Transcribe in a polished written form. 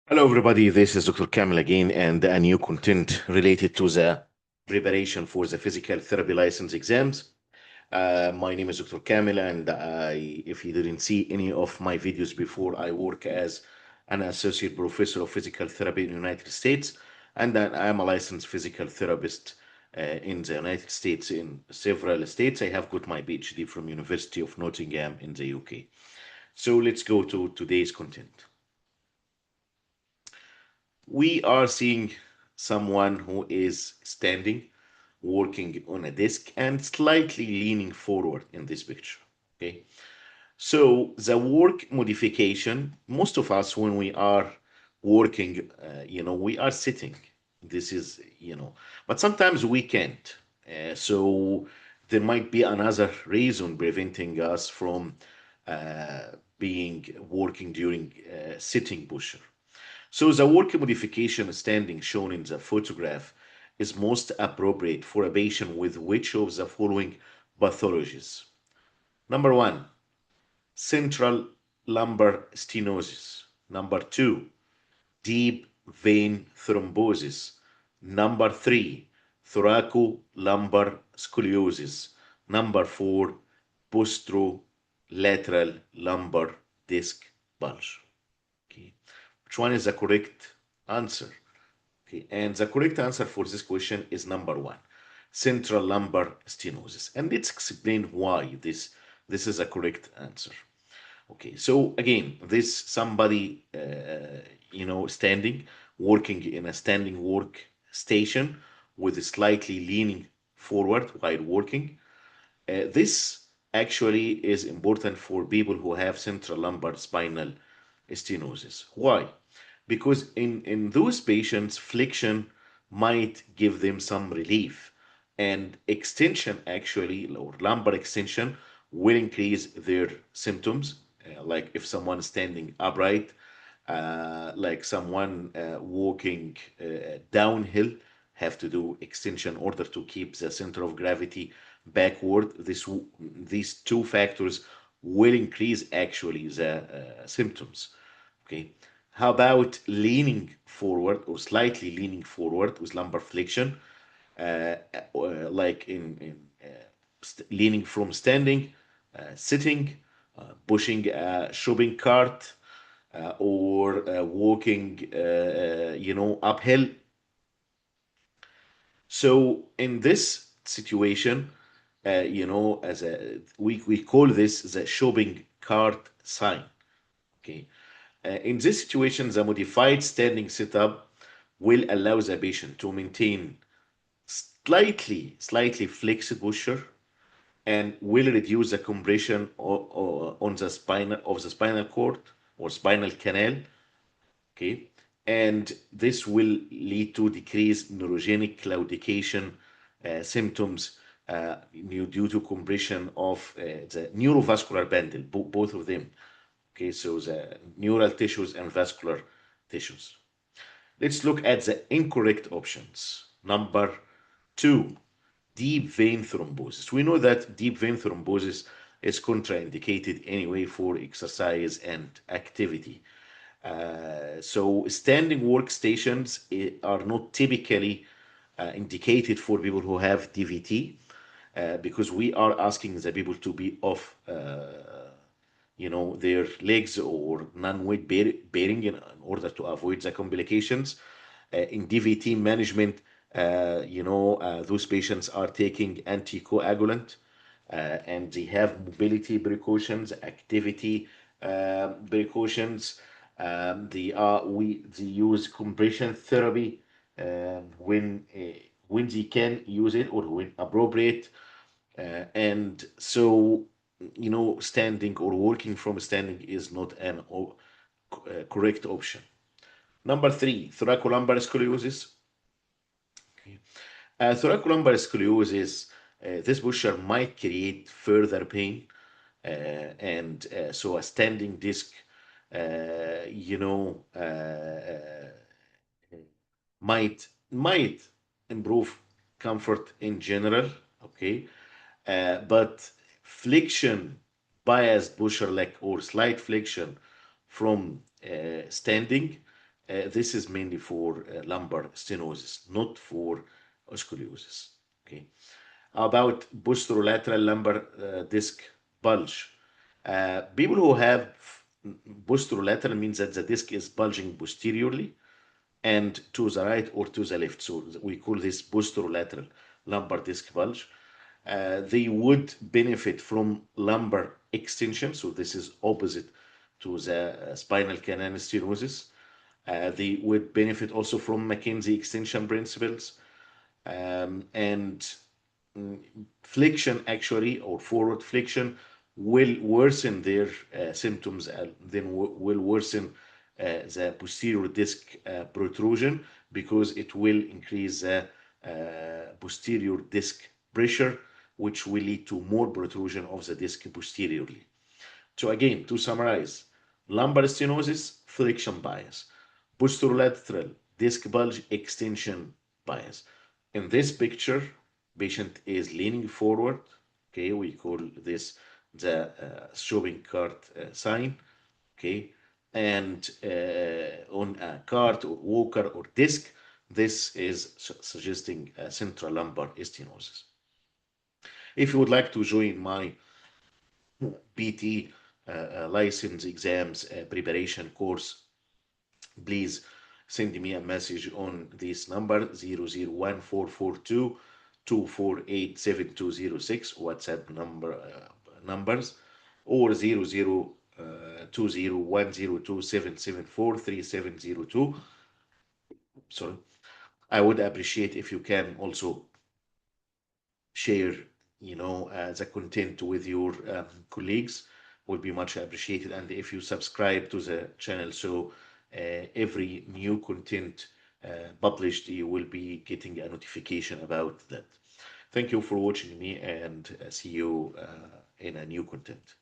Hello, everybody. This is Dr. Kamel again, and a new content related to the preparation for the physical therapy license exams. My name is Dr. Kamel, and if you didn't see any of my videos before, I work as an associate professor of physical therapy in the United States, and I am a licensed physical therapist in the United States in several states. I have got my PhD from University of Nottingham in the UK. So let's go to today's content. We are seeing someone who is standing, working on a desk, and slightly leaning forward in this picture. Okay. So the work modification, most of us, when we are working, we are sitting. This is, but sometimes we can't. So there might be another reason preventing us from being working during sitting posture. So the work modification standing shown in the photograph is most appropriate for a patient with which of the following pathologies? Number one, central lumbar stenosis. Number two, deep vein thrombosis. Number three, thoracolumbar scoliosis. Number four, posterolateral lumbar disc bulge. Okay. Which one is the correct answer? Okay. And the correct answer for this question is number one, central lumbar stenosis. And let's explain why this is a correct answer. Okay. So again, this somebody standing, working in a standing work station with slightly leaning forward while working. This actually is important for people who have central lumbar spinal stenosis. Why? Because in those patients, flexion might give them some relief, and extension actually, or lumbar extension, will increase their symptoms. Like if someone is standing upright, like someone walking downhill, have to do extension in order to keep the center of gravity backward. These two factors will increase actually the symptoms. Okay. How about leaning forward or slightly leaning forward with lumbar flexion, like leaning from standing, sitting, pushing a shopping cart, or walking, uphill. So in this situation, as we call this the shopping cart sign. Okay. In this situation, the modified standing setup will allow the patient to maintain slightly flexed posture and will reduce the compression on the spinal cord or spinal canal. Okay, and this will lead to decreased neurogenic claudication symptoms due to compression of the neurovascular bundle, both of them. Okay, so the neural tissues and vascular tissues. Let's look at the incorrect options. Number two, deep vein thrombosis. We know that deep vein thrombosis is contraindicated anyway for exercise and activity. So standing workstations are not typically indicated for people who have DVT because we are asking the people to be off their legs or non-weight bearing in order to avoid the complications. In DVT management, those patients are taking anticoagulant and they have mobility precautions, activity precautions. They use compression therapy when they can use it or when appropriate. And so, standing or working from standing is not an correct option. Number three, thoracolumbar scoliosis. Okay. Thoracolumbar scoliosis, this posture might create further pain, and so a standing disc, you know, might improve comfort in general. Okay, but flexion, biased posture leg or slight flexion from standing This is mainly for lumbar stenosis, not for scoliosis. Okay. About posterolateral lumbar disc bulge. People who have posterolateral means that the disc is bulging posteriorly and to the right or to the left. So we call this posterolateral lumbar disc bulge. They would benefit from lumbar extension. So this is opposite to the spinal canal stenosis. They would benefit also from McKenzie extension principles, and flexion actually or forward flexion will worsen their symptoms and then will worsen the posterior disc protrusion because it will increase the posterior disc pressure, which will lead to more protrusion of the disc posteriorly. So again, to summarize, lumbar stenosis, flexion bias, posterolateral disc bulge extension bias. In this picture, patient is leaning forward. Okay, we call this the shopping cart sign. Okay, and on a cart or walker or disc, this is suggesting central lumbar stenosis. If you would like to join my PT license exams preparation course, please send me a message on this number 0014422487206 WhatsApp numbers, or 00201027743702. Sorry. I would appreciate if you can also share, the content with your colleagues, would be much appreciated. And if you subscribe to the channel, so every new content published, you will be getting a notification about that. Thank you for watching me, and see you in a new content.